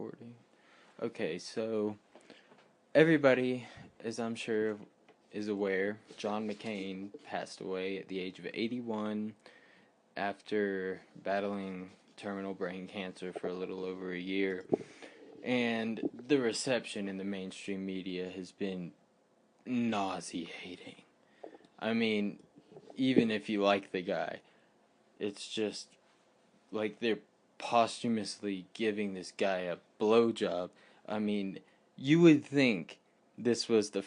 recording. Okay, so everybody, as I'm sure is aware, John McCain passed away at the age of 81 after battling terminal brain cancer for a little over a year. And the reception in the mainstream media has been nauseating. I mean, even if you like the guy, it's just like they're posthumously giving this guy a blowjob. I mean, you would think this was the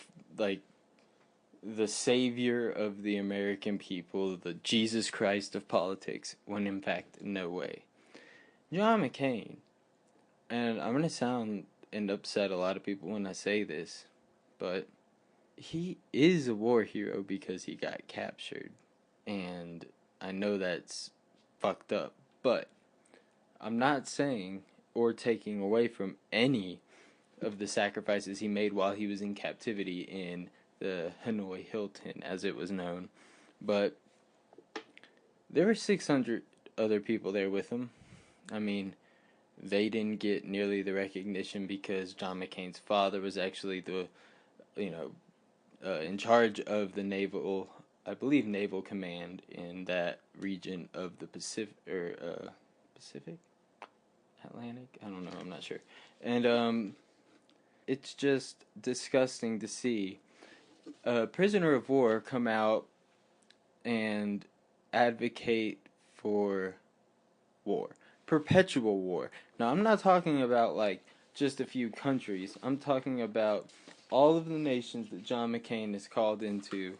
savior of the American people, the Jesus Christ of politics, when in fact, no way. John McCain, and I'm gonna sound and upset a lot of people when I say this, but he is a war hero because he got captured, and I know that's fucked up, but I'm not saying or taking away from any of the sacrifices he made while he was in captivity in the Hanoi Hilton, as it was known. But there were 600 other people there with him. I mean, they didn't get nearly the recognition because John McCain's father was actually in charge of the naval command in that region of the Pacific, Pacific? Atlantic? I don't know, I'm not sure. And, it's just disgusting to see a prisoner of war come out and advocate for war. Perpetual war. Now, I'm not talking about, just a few countries. I'm talking about all of the nations that John McCain is called into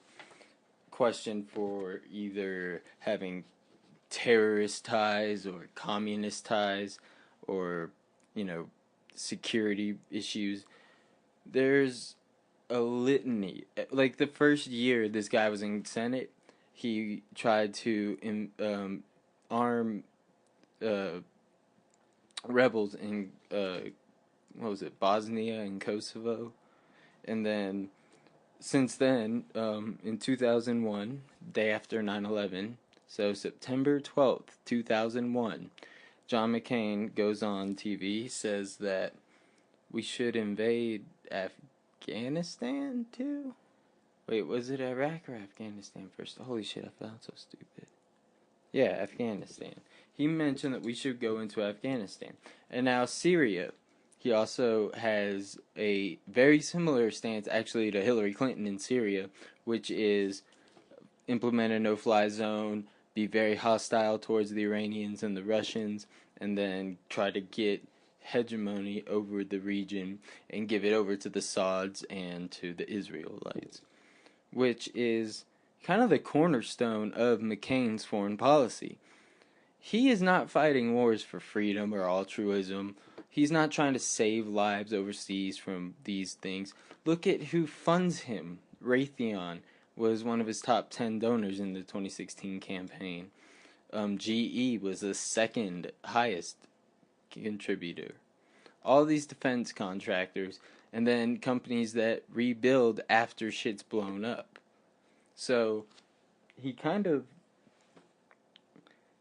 question for either having terrorist ties or communist ties or, security issues. There's a litany. Like, the first year this guy was in Senate, he tried to arm rebels in, Bosnia and Kosovo. And then, since then, in 2001, day after 9/11, so September 12th, 2001, John McCain goes on TV, says that we should invade Afghanistan too? Wait, was it Iraq or Afghanistan first? Holy shit, I felt so stupid. Yeah, Afghanistan. He mentioned that we should go into Afghanistan. And now Syria. He also has a very similar stance, actually, to Hillary Clinton in Syria, which is implement a no-fly zone, be very hostile towards the Iranians and the Russians, and then try to get hegemony over the region and give it over to the Sauds and to the Israelites, which is kind of the cornerstone of McCain's foreign policy. He is not fighting wars for freedom or altruism. He's not trying to save lives overseas from these things. Look at who funds him. Raytheon was one of his top 10 donors in the 2016 campaign. GE was the second highest contributor. All these defense contractors, and then companies that rebuild after shit's blown up. So,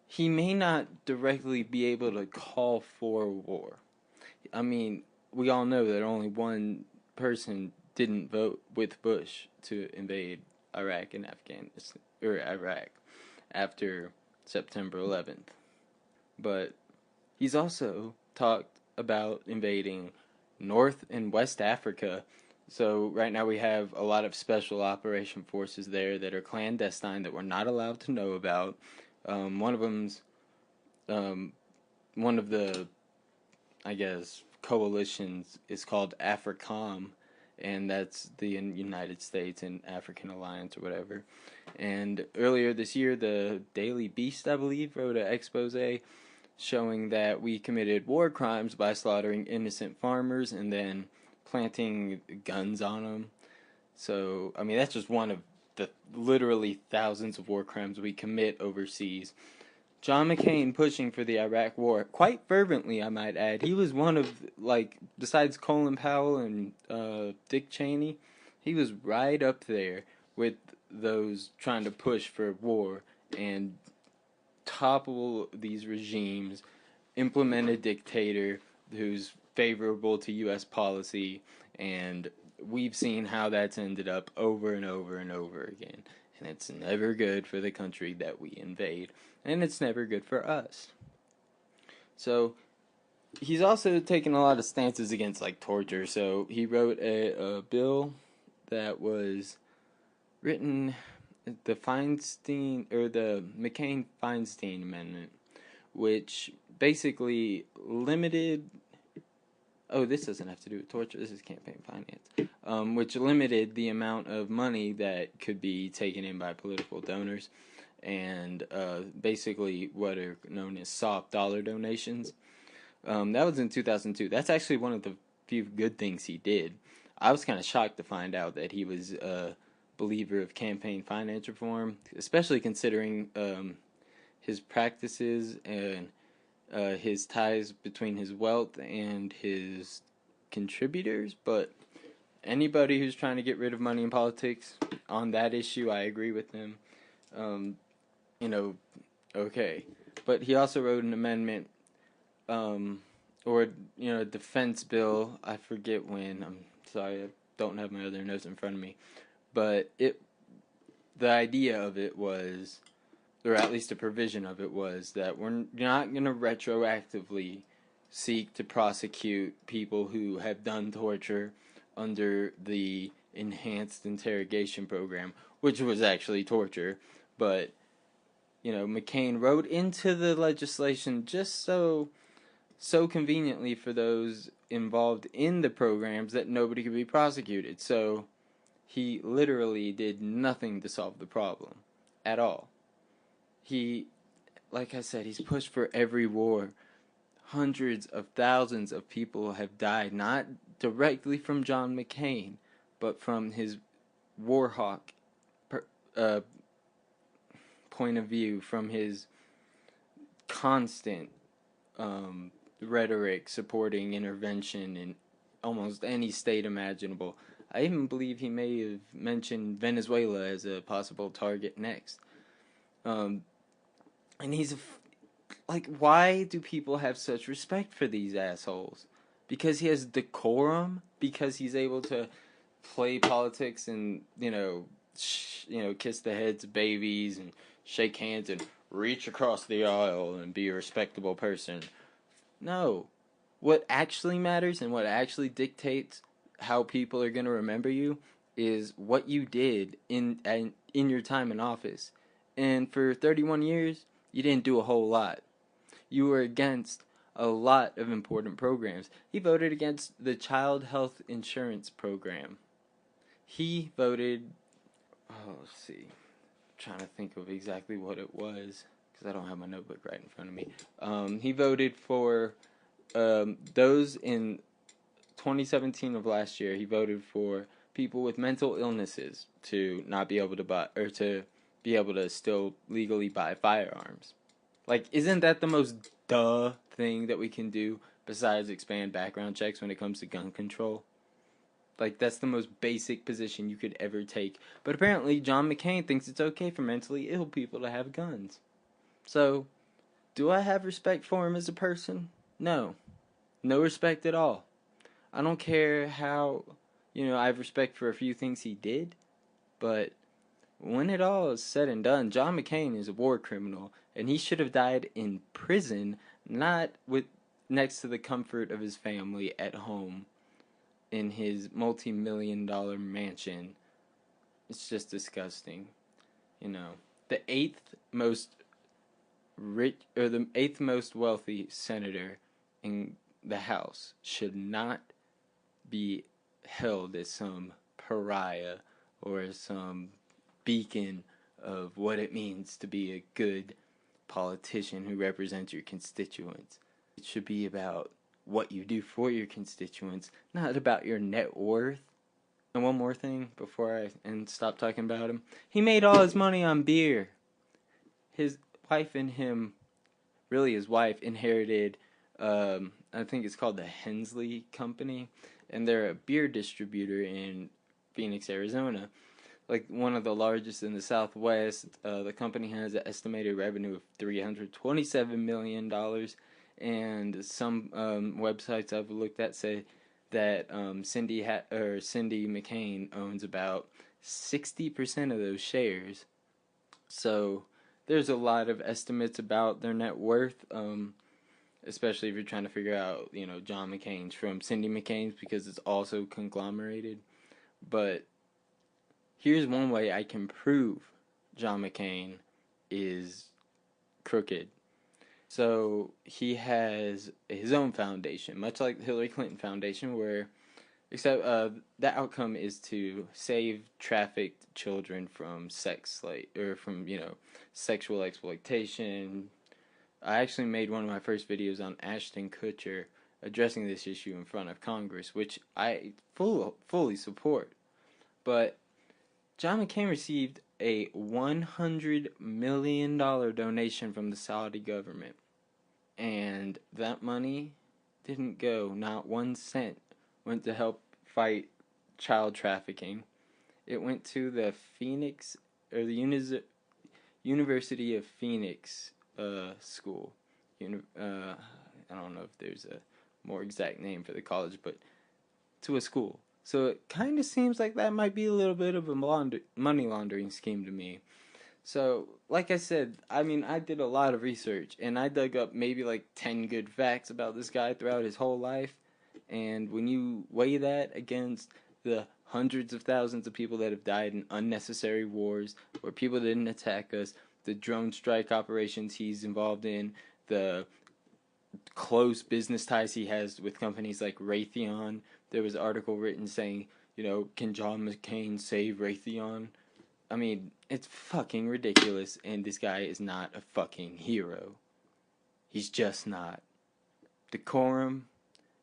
he may not directly be able to call for war. I mean, we all know that only one person didn't vote with Bush to invade Iraq and Afghanistan, or Iraq, after September 11th. But he's also talked about invading North and West Africa. So right now we have a lot of special operation forces there that are clandestine that we're not allowed to know about. One of them's one of the, I guess, coalitions is called AFRICOM, and that's the United States and African Alliance or whatever. And earlier this year, the Daily Beast, I believe, wrote an expose showing that we committed war crimes by slaughtering innocent farmers and then planting guns on them. So, I mean, that's just one of the literally thousands of war crimes we commit overseas. John McCain pushing for the Iraq war, quite fervently, I might add. He was one of, besides Colin Powell and Dick Cheney, he was right up there with those trying to push for war and topple these regimes, implement a dictator who's favorable to U.S. policy, and we've seen how that's ended up over and over and over again. And it's never good for the country that we invade, and it's never good for us. So he's also taken a lot of stances against like torture. So he wrote a bill that was written, the Feinstein or the McCain-Feinstein Amendment, which basically limited. Oh, this doesn't have to do with torture. This is campaign finance, which limited the amount of money that could be taken in by political donors, and basically what are known as soft dollar donations. That was in 2002. That's actually one of the few good things he did. I was kind of shocked to find out that he was a believer of campaign finance reform, especially considering his practices and his ties between his wealth and his contributors. But anybody who's trying to get rid of money in politics, on that issue, I agree with them. Okay. But he also wrote an amendment, a defense bill. I forget when. I'm sorry, I don't have my other notes in front of me. But the idea of it was, or at least a provision of it was, that we're not going to retroactively seek to prosecute people who have done torture under the enhanced interrogation program, which was actually torture. But, McCain wrote into the legislation just so conveniently for those involved in the programs that nobody could be prosecuted. So he literally did nothing to solve the problem at all. He, like I said, he's pushed for every war. Hundreds of thousands of people have died, not directly from John McCain, but from his Warhawk point of view, from his constant rhetoric supporting intervention in almost any state imaginable. I even believe he may have mentioned Venezuela as a possible target next. And he's why do people have such respect for these assholes? Because he has decorum? Because he's able to play politics and, kiss the heads of babies and shake hands and reach across the aisle and be a respectable person? No. What actually matters and what actually dictates how people are going to remember you is what you did in your time in office. And for 31 years, you didn't do a whole lot. You were against a lot of important programs. He voted against the child health insurance program. He voted, let's see, I'm trying to think of exactly what it was, because I don't have my notebook right in front of me. He voted for those in 2017 of last year. He voted for people with mental illnesses to not be able to buy, or to be able to still legally buy firearms. Isn't that the most duh thing that we can do besides expand background checks when it comes to gun control? That's the most basic position you could ever take. But apparently John McCain thinks it's okay for mentally ill people to have guns. So, do I have respect for him as a person? No. No respect at all. I don't care how, I have respect for a few things he did, but when it all is said and done, John McCain is a war criminal, and he should have died in prison, not next to the comfort of his family at home in his multi-million-dollar mansion. It's just disgusting. The eighth most wealthy senator in the House should not be held as some pariah or some beacon of what it means to be a good politician who represents your constituents. It should be about what you do for your constituents, not about your net worth. And one more thing before I stop talking about him. He made all his money on beer. His wife and him, really his wife, inherited, I think it's called the Hensley Company, and they're a beer distributor in Phoenix, Arizona. One of the largest in the Southwest. The company has an estimated revenue of $327 million, and some websites I've looked at say that Cindy McCain owns about 60% of those shares. So there's a lot of estimates about their net worth, especially if you're trying to figure out, John McCain's from Cindy McCain's, because it's also conglomerated. But here's one way I can prove John McCain is crooked. So he has his own foundation, much like the Hillary Clinton Foundation, except the outcome is to save trafficked children from sexual exploitation. I actually made one of my first videos on Ashton Kutcher addressing this issue in front of Congress, which I fully support. But John McCain received a $100 million donation from the Saudi government. And that money didn't go, not 1 cent, went to help fight child trafficking. It went to the University of Phoenix school. I don't know if there's a more exact name for the college, but to a school. So it kind of seems like that might be a little bit of a money laundering scheme to me. So, like I said, I did a lot of research, and I dug up maybe like 10 good facts about this guy throughout his whole life. And when you weigh that against the hundreds of thousands of people that have died in unnecessary wars, where people didn't attack us, the drone strike operations he's involved in, the close business ties he has with companies like Raytheon. There was an article written saying, can John McCain save Raytheon? It's fucking ridiculous, and this guy is not a fucking hero. He's just not. Decorum,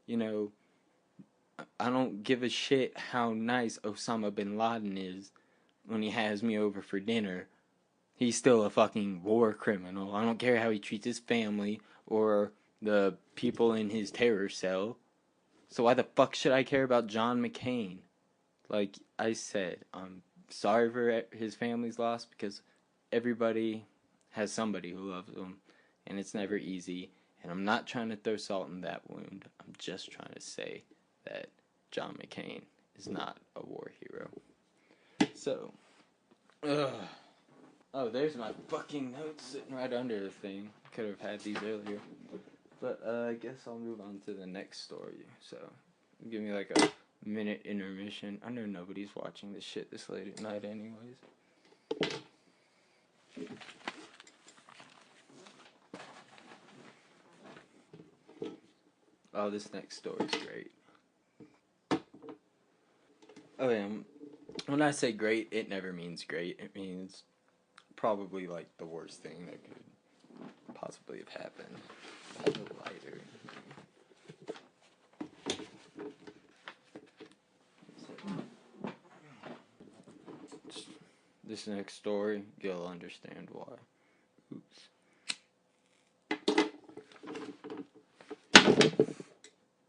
I don't give a shit how nice Osama bin Laden is when he has me over for dinner. He's still a fucking war criminal. I don't care how he treats his family or the people in his terror cell. So why the fuck should I care about John McCain? Like I said, I'm sorry for his family's loss, because everybody has somebody who loves them, and it's never easy. And I'm not trying to throw salt in that wound. I'm just trying to say that John McCain is not a war hero. So, oh, there's my fucking notes sitting right under the thing. Could have had these earlier. But I guess I'll move on to the next story. So, give me like a minute intermission. I know nobody's watching this shit this late at night anyways. Oh, this next story's great. Oh yeah, when I say great, it never means great. It means probably like the worst thing that could possibly have happened. A little lighter. This next story, you'll understand why. Oops.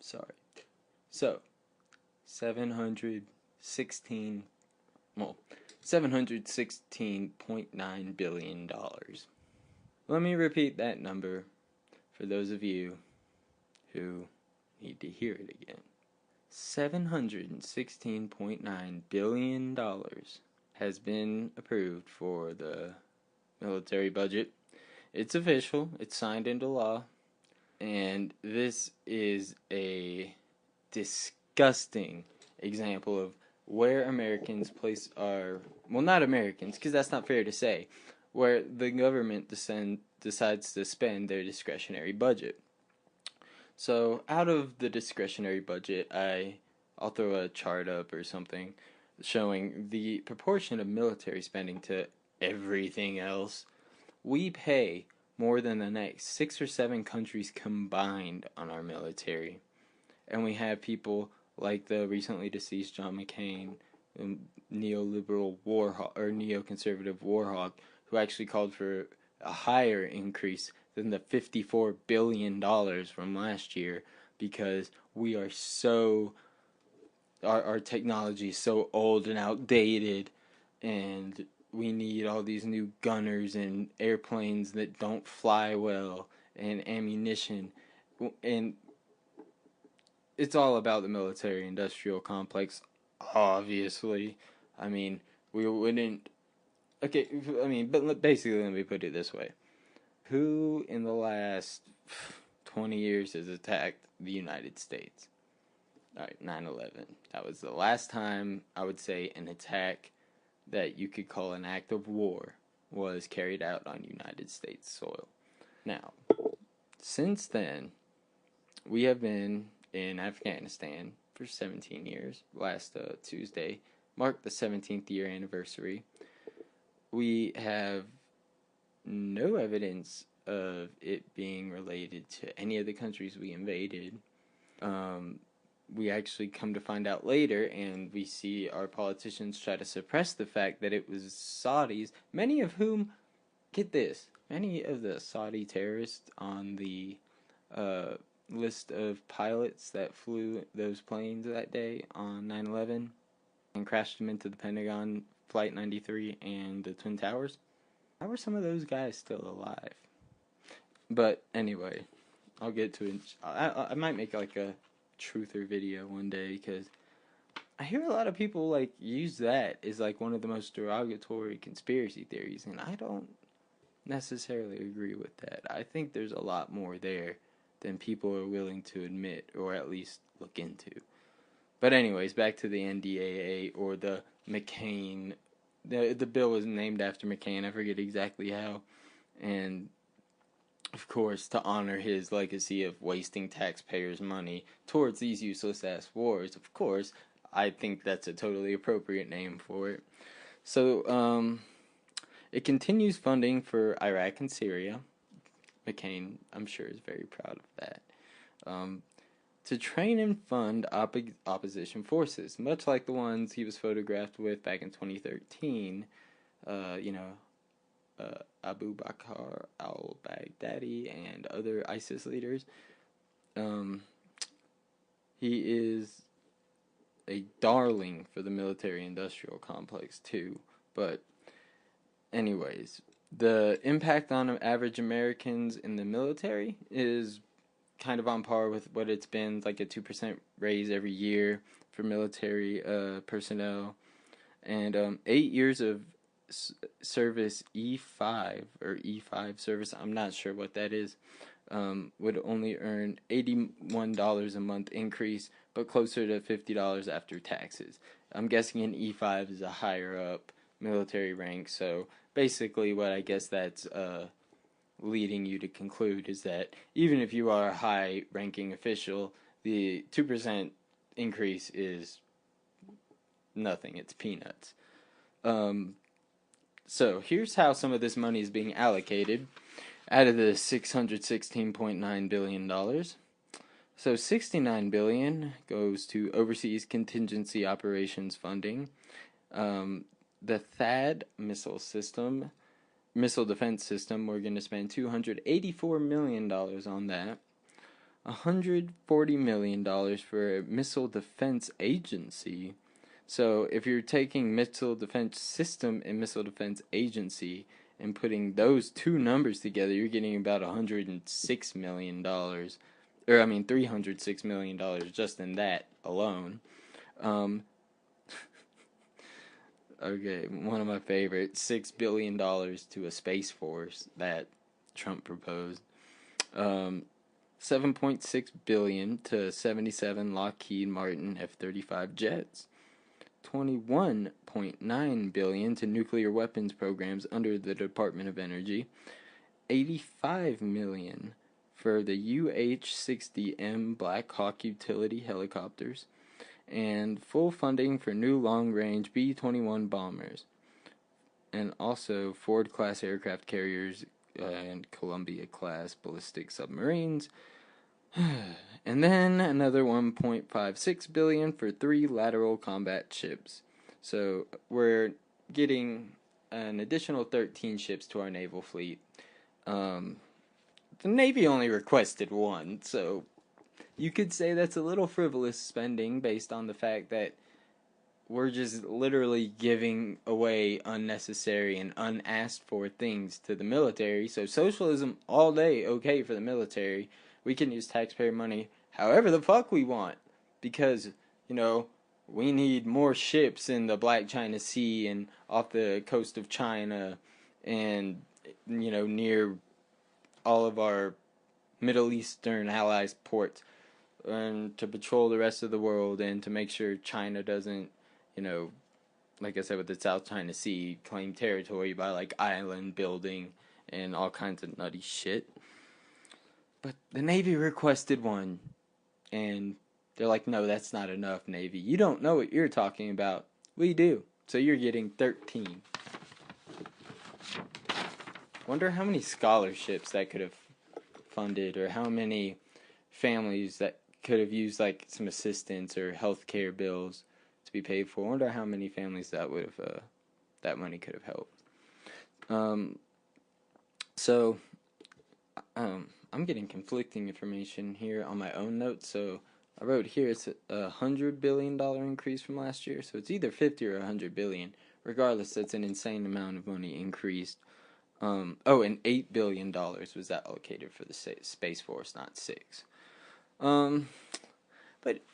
Sorry. So, $716.9 billion. Let me repeat that number for those of you who need to hear it again. $716.9 billion has been approved for the military budget. It's official, it's signed into law, and this is a disgusting example of where Americans not Americans, because that's not fair to say, where the government decides to spend their discretionary budget. So out of the discretionary budget, I'll throw a chart up or something showing the proportion of military spending to everything else. We pay more than the next 6 or 7 countries combined on our military. And we have people like the recently deceased John McCain, neoliberal Warhawk, or neoconservative Warhawk, who actually called for a higher increase than the $54 billion from last year, because we are our technology is so old and outdated, and we need all these new gunners and airplanes that don't fly well and ammunition. and it's all about the military-industrial complex, obviously. I mean, we wouldn't. Okay, I mean, but basically, let me put it this way: who in the last 20 years has attacked the United States? All right, 9/11. That was the last time I would say an attack that you could call an act of war was carried out on United States soil. Now, since then, we have been in Afghanistan for 17 years. Last Tuesday marked the 17th year anniversary. We have no evidence of it being related to any of the countries we invaded. We actually come to find out later, and we see our politicians try to suppress the fact that it was Saudis, many of whom, get this, many of the Saudi terrorists on the list of pilots that flew those planes that day on 9/11 and crashed them into the Pentagon, Flight 93, and the Twin Towers. How were some of those guys still alive? But anyway, I'll get to it. I might make like a truther video one day, because I hear a lot of people like use that as like one of the most derogatory conspiracy theories, and I don't necessarily agree with that. I think there's a lot more there than people are willing to admit, or at least look into. But anyways, back to the NDAA, or the McCain. The bill was named after McCain. I forget exactly how. And of course, to honor his legacy of wasting taxpayers' money towards these useless-ass wars, of course, I think that's a totally appropriate name for it. So, it continues funding for Iraq and Syria. McCain, I'm sure, is very proud of that. To train and fund opposition forces, much like the ones he was photographed with back in 2013, Abu Bakr al-Baghdadi and other ISIS leaders. He is a darling for the military-industrial complex, too. But anyways, the impact on average Americans in the military is kind of on par with what it's been, like a 2% raise every year for military personnel. And 8 years of service E5 or E5 service, I'm not sure what that is, would only earn $81 a month increase, but closer to $50 after taxes. I'm guessing an E5 is a higher up military rank, so basically what I guess that's leading you to conclude is that even if you are a high ranking official, the 2% increase is nothing. It's peanuts. So here's how some of this money is being allocated out of the $616.9 billion. So $69 billion goes to overseas contingency operations funding. The THAAD missile defense system, we're going to spend $284 million on that. $140 million for a missile defense agency. So if you're taking missile defense system and missile defense agency and putting those two numbers together, you're getting about $106 million. $306 million just in that alone. Okay, one of my favorites, $6 billion to a space force that Trump proposed. $7.6 billion to 77 Lockheed Martin F-35 jets. $21.9 billion to nuclear weapons programs under the Department of Energy. $85 million for the UH-60M Black Hawk utility helicopters, and full funding for new long-range B-21 bombers, and also Ford-class aircraft carriers and Columbia-class ballistic submarines. And then another $1.56 billion for 3 lateral combat ships. So we're getting an additional 13 ships to our naval fleet. The Navy only requested 1, so you could say that's a little frivolous spending based on the fact that we're just literally giving away unnecessary and unasked for things to the military. So socialism all day, okay for the military, We can use taxpayer money however the fuck we want because, you know, we need more ships in the Black China Sea and off the coast of China and, you know, near all of our Middle Eastern allies' ports and to patrol the rest of the world and to make sure China doesn't, you know, like I said with the South China Sea, claim territory by like island building and all kinds of nutty shit. But the Navy requested one, and they're like, no, that's not enough, Navy. You don't know what you're talking about. We do. So you're getting 13. Wonder how many scholarships that could have funded, or how many families that could have used like some assistance or healthcare bills to be paid for. I wonder how many families that would have that money could have helped. I'm getting conflicting information here on my own notes. So I wrote here it's $100 billion increase from last year. So it's either 50 or 100 billion. Regardless, that's an insane amount of money increased. And $8 billion was allocated for the Space Force, not 6. But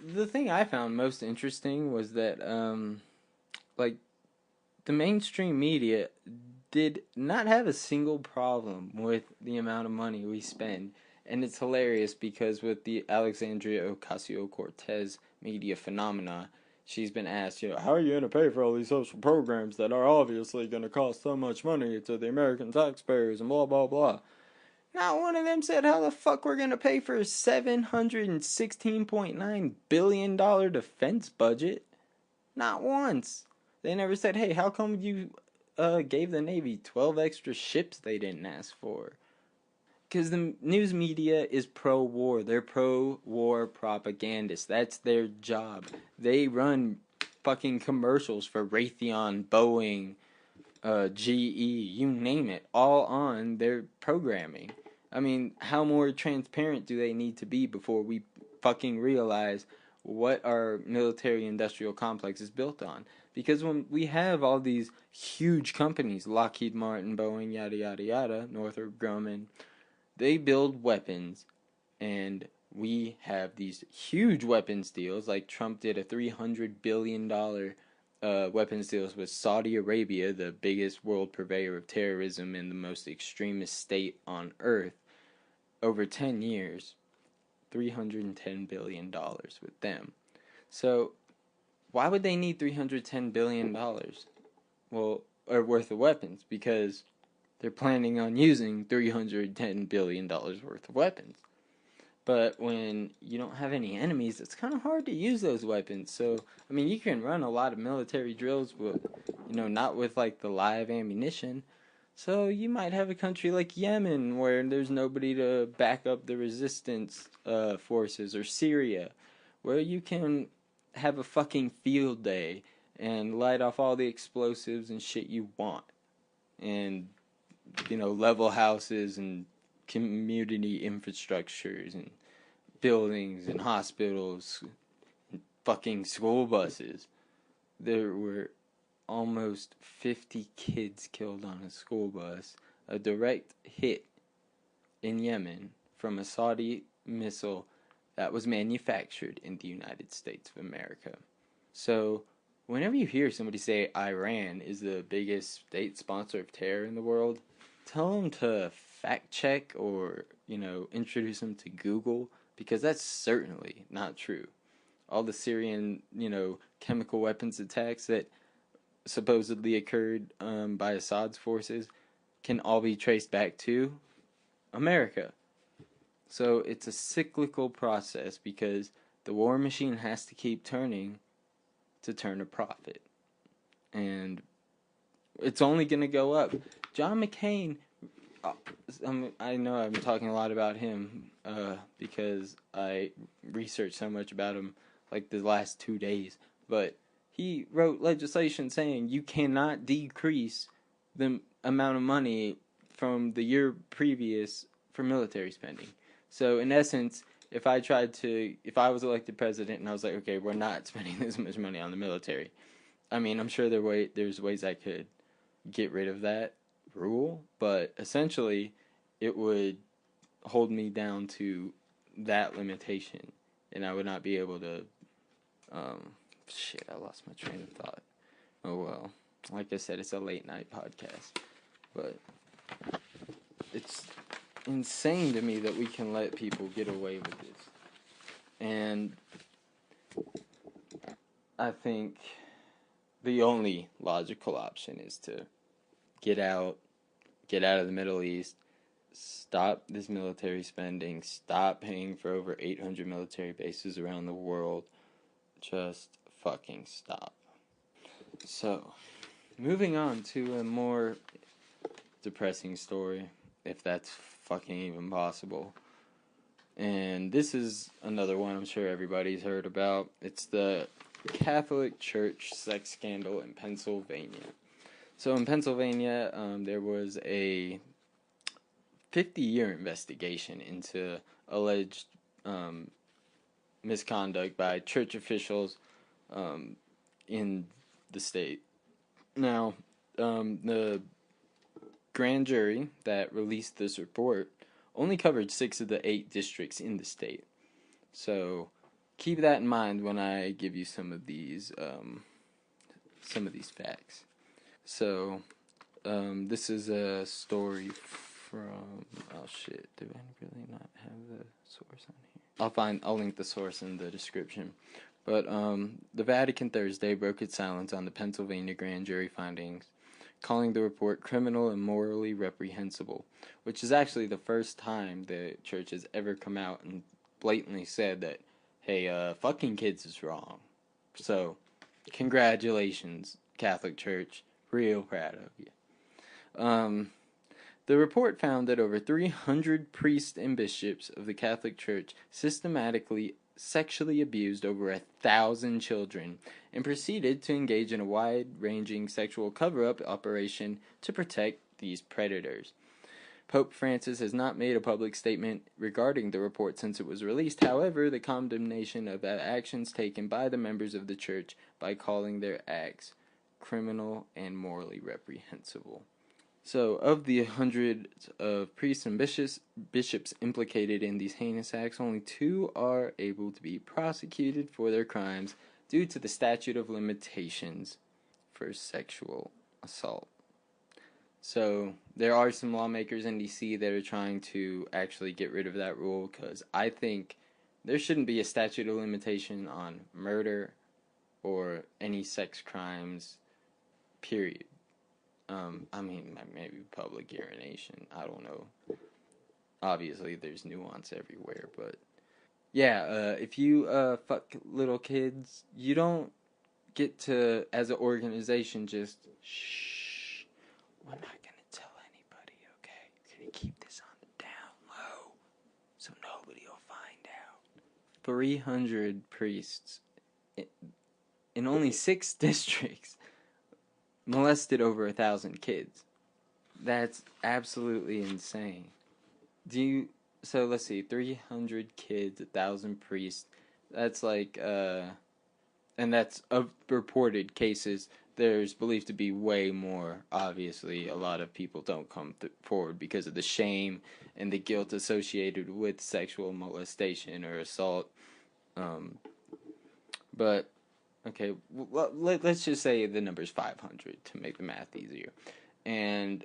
the thing I found most interesting was that, like, the mainstream media did not have a single problem with the amount of money we spend. And it's hilarious because with the Alexandria Ocasio-Cortez media phenomena, she's been asked, you know, how are you going to pay for all these social programs that are obviously going to cost so much money to the American taxpayers and blah, blah, blah. Not one of them said how the fuck we're going to pay for a $716.9 billion defense budget. Not once. They never said, hey, how come you gave the Navy 12 extra ships they didn't ask for? Because the news media is pro-war. They're pro-war propagandists. That's their job. They run fucking commercials for Raytheon, Boeing, GE, you name it, all on their programming. I mean, how more transparent do they need to be before we fucking realize what our military-industrial complex is built on? Because when we have all these huge companies, Lockheed Martin, Boeing, yada, yada, yada, Northrop Grumman, they build weapons, and we have these huge weapons deals, like Trump did a $300 billion weapons deals with Saudi Arabia, the biggest world purveyor of terrorism and the most extremist state on earth, over 10 years, $310 billion with them. So, why would they need $310 billion? Well, or worth of weapons? Because they're planning on using $310 billion worth of weapons. But when you don't have any enemies, it's kind of hard to use those weapons. So, I mean, you can run a lot of military drills, but, you know, not with, like, the live ammunition. So you might have a country like Yemen where there's nobody to back up the resistance forces, or Syria, where you can have a fucking field day and light off all the explosives and shit you want. And, you know, level houses and community infrastructures and buildings and hospitals and fucking school buses. There were almost 50 kids killed on a school bus, a direct hit in Yemen from a Saudi missile that was manufactured in the United States of America. So, whenever you hear somebody say Iran is the biggest state sponsor of terror in the world, tell them to fact check or, you know, introduce them to Google, because that's certainly not true. All the Syrian, you know, chemical weapons attacks that supposedly occurred by Assad's forces can all be traced back to America. So it's a cyclical process because the war machine has to keep turning to turn a profit. And it's only going to go up. John McCain, I know I'm talking a lot about him because I researched so much about him like the last 2 days, but he wrote legislation saying you cannot decrease the amount of money from the year previous for military spending. So in essence, if I was elected president and I was like, okay, we're not spending this much money on the military, I mean, I'm sure there's ways I could get rid of that rule, but essentially it would hold me down to that limitation, and I would not be able to. I lost my train of thought. Oh well. Like I said, it's a late night podcast, but it's insane to me that we can let people get away with this. And I think the only logical option is to get out of the Middle East, stop this military spending, stop paying for over 800 military bases around the world. Just fucking stop. So, moving on to a more depressing story, if that's fucking even possible. And this is another one I'm sure everybody's heard about. It's the Catholic Church sex scandal in Pennsylvania. So in Pennsylvania, there was a 50-year investigation into alleged misconduct by church officials in the state. Now, the grand jury that released this report only covered 6 of the 8 districts in the state. So keep that in mind when I give you some of these facts. So this is a story from do I really not have the source on here? I'll link the source in the description. But the Vatican Thursday broke its silence on the Pennsylvania grand jury findings, calling the report criminal and morally reprehensible, which is actually the first time the church has ever come out and blatantly said that, hey, fucking kids is wrong. So, congratulations, Catholic Church. Real proud of you. The report found that over 300 priests and bishops of the Catholic Church systematically sexually abused over 1,000 children and proceeded to engage in a wide-ranging sexual cover-up operation to protect these predators. Pope Francis has not made a public statement regarding the report since it was released. However, the condemnation of the actions taken by the members of the church by calling their acts criminal and morally reprehensible. So, of the hundreds of priests and bishops implicated in these heinous acts, only 2 are able to be prosecuted for their crimes due to the statute of limitations for sexual assault. So, there are some lawmakers in D.C. that are trying to actually get rid of that rule, because I think there shouldn't be a statute of limitation on murder or any sex crimes, period. Maybe public urination. I don't know. Obviously, there's nuance everywhere, but yeah, if you fuck little kids, you don't get to, as an organization, just shh. We're not gonna tell anybody, okay? We're gonna keep this on the down low, so nobody will find out. 300 priests in only 6 districts molested over 1,000 kids. That's absolutely insane. So let's see, 300 kids, 1,000 priests. That's like, and that's of reported cases. There's believed to be way more. Obviously, a lot of people don't come forward because of the shame and the guilt associated with sexual molestation or assault. But okay, well, let's just say the number's 500 to make the math easier. And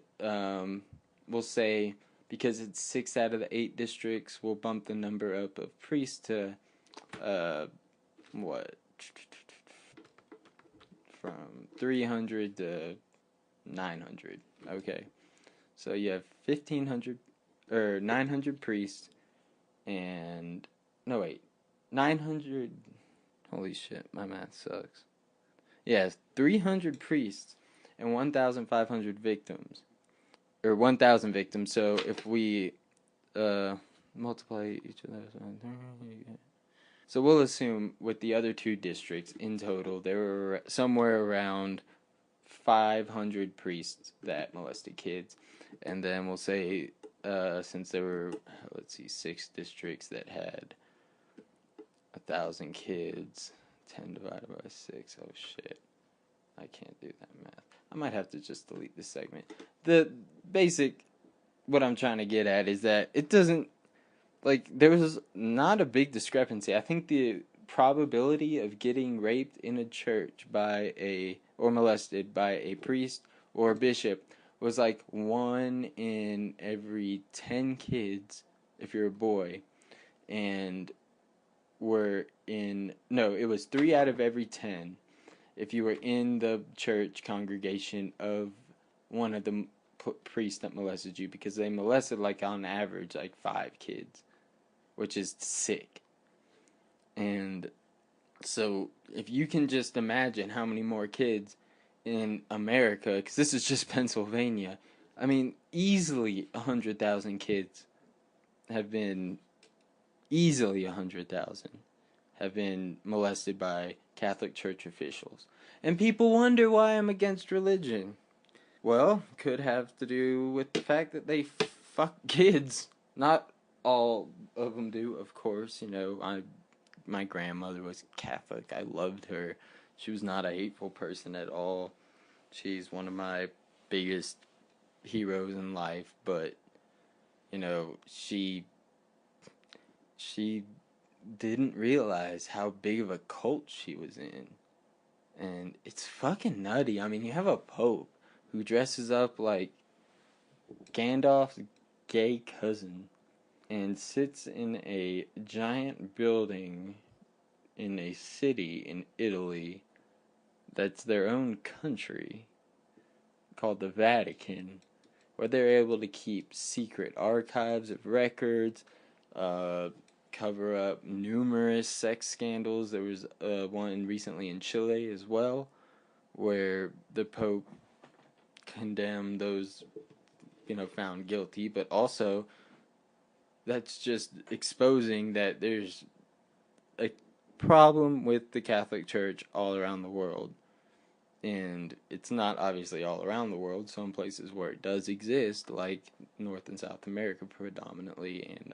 we'll say, because it's 6 out of the 8 districts, we'll bump the number up of priests to, from 300 to 900. Okay. So you have 1,500, or 900 priests, and, 900... Holy shit, my math sucks. Yeah, 300 priests and 1,500 victims. Or 1,000 victims, so if we multiply each of those... So we'll assume with the other 2 districts, in total, there were somewhere around 500 priests that molested kids. And then we'll say, since there were, 6 districts that had 1,000 kids, 10 divided by 6, oh shit, I can't do that math. I might have to just delete this segment. What I'm trying to get at is that it doesn't, there was not a big discrepancy. I think the probability of getting raped in a church by or molested by a priest or a bishop was like 1 in every 10 kids if you're a boy, and it was 3 out of every 10 if you were in the church congregation of one of the priests that molested you, because they molested like on average like 5 kids, which is sick. And so if you can just imagine how many more kids in America, because this is just Pennsylvania, I mean, easily 100,000 kids have been, easily 100,000 have been molested by Catholic Church officials. And people wonder why I'm against religion. Well, could have to do with the fact that they fuck kids. Not all of them do, of course. You know, my grandmother was Catholic. I loved her. She was not a hateful person at all. She's one of my biggest heroes in life, but, you know, she didn't realize how big of a cult she was in. And it's fucking nutty. I mean, you have a pope who dresses up like Gandalf's gay cousin and sits in a giant building in a city in Italy that's their own country called the Vatican, where they're able to keep secret archives of records, cover up numerous sex scandals. There was one recently in Chile as well, where the Pope condemned those, found guilty, but also that's just exposing that there's a problem with the Catholic Church all around the world. And it's not obviously all around the world. Some places where it does exist, like North and South America predominantly, and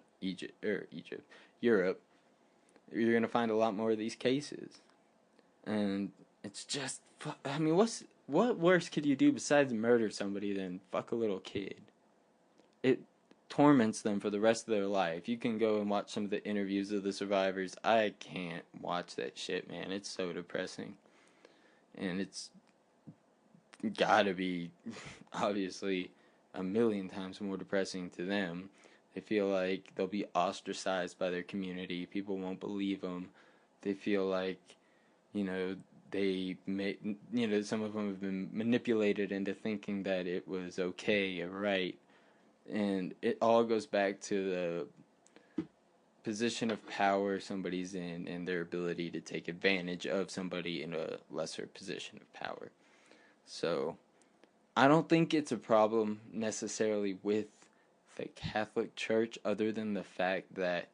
Europe, you're going to find a lot more of these cases. And it's just, I mean, what worse could you do besides murder somebody than fuck a little kid? It torments them for the rest of their life. You can go and watch some of the interviews of the survivors. I can't watch that shit, man. It's so depressing. And it's gotta be, obviously, a million times more depressing to them. They feel like they'll be ostracized by their community. People won't believe them. They feel like, some of them have been manipulated into thinking that it was okay or right. And it all goes back to the position of power somebody's in and their ability to take advantage of somebody in a lesser position of power. So, I don't think it's a problem necessarily with the Catholic Church, other than the fact that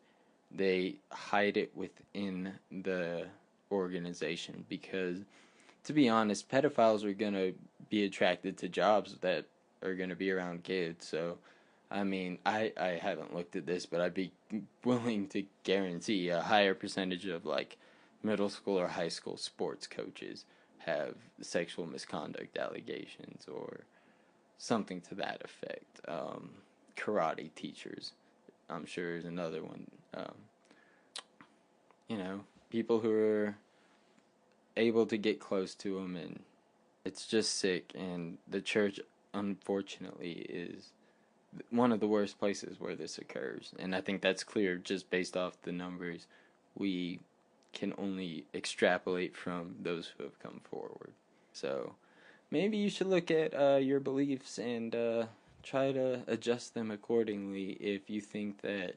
they hide it within the organization. Because, to be honest, pedophiles are going to be attracted to jobs that are going to be around kids. So, I mean, I haven't looked at this, but I'd be willing to guarantee a higher percentage of, like, middle school or high school sports coaches have sexual misconduct allegations or something to that effect. Karate teachers, I'm sure, is another one. People who are able to get close to them, and it's just sick. And the church, unfortunately, is one of the worst places where this occurs. And I think that's clear just based off the numbers we can only extrapolate from those who have come forward. So maybe you should look at your beliefs and try to adjust them accordingly if you think that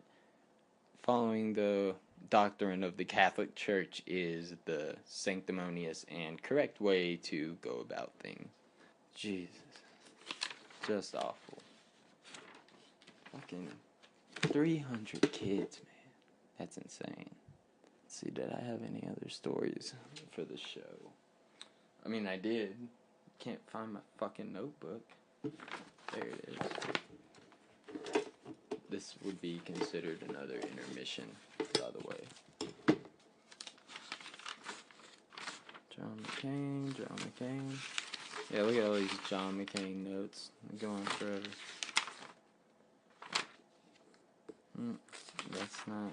following the doctrine of the Catholic Church is the sanctimonious and correct way to go about things. Jesus. Just awful. Fucking 300 kids, man. That's insane. Let's see, did I have any other stories for the show? I mean, I did. Can't find my fucking notebook. There it is. This would be considered another intermission, by the way. John McCain. Yeah, look at all these John McCain notes. They're going forever. That's not...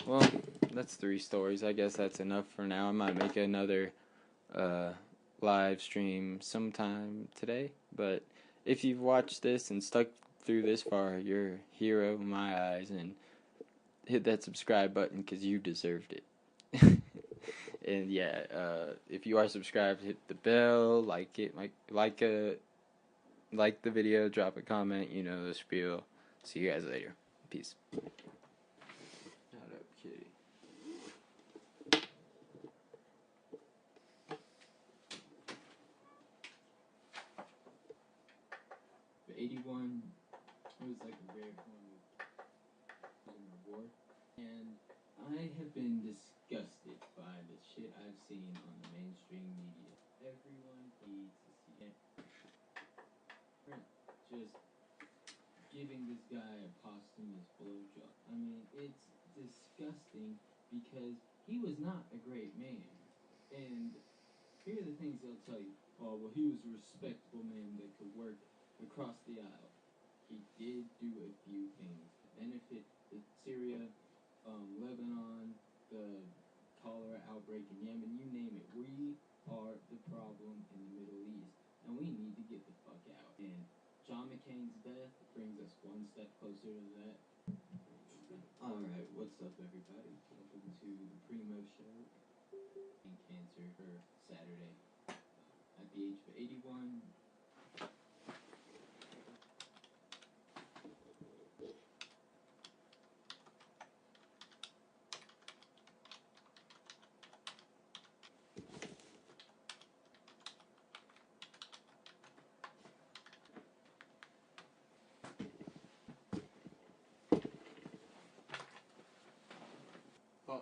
Well, that's 3 stories. I guess that's enough for now. I might make another live stream sometime today. But if you've watched this and stuck through this far, you're a hero in my eyes. And hit that subscribe button because you deserved it. And yeah, if you are subscribed, hit the bell, like it, like the video, drop a comment. You know the spiel. See you guys later. Peace. Shut up, kitty. 81 was like a rare form of war, and I have been disgusted by the shit I've seen on the mainstream media. Everyone needs to see it. Just giving this guy a posthumous blowjob. I mean, it's disgusting because he was not a great man. And here are the things they'll tell you. Oh, well, he was a respectable man that could work across the aisle. He did do a few things to benefit Syria, Lebanon, the cholera outbreak in Yemen, you name it. We are the problem in the Middle East, and we need to get the fuck out. And John McCain's death brings us one step closer to that. Alright, what's up, everybody? Welcome to the Primo Show. Cancer for Saturday. At the age of 81. Oh,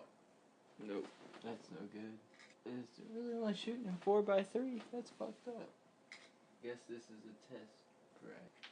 nope, that's no good. It's really only shooting in 4x3. That's fucked up. Guess this is a test, correct?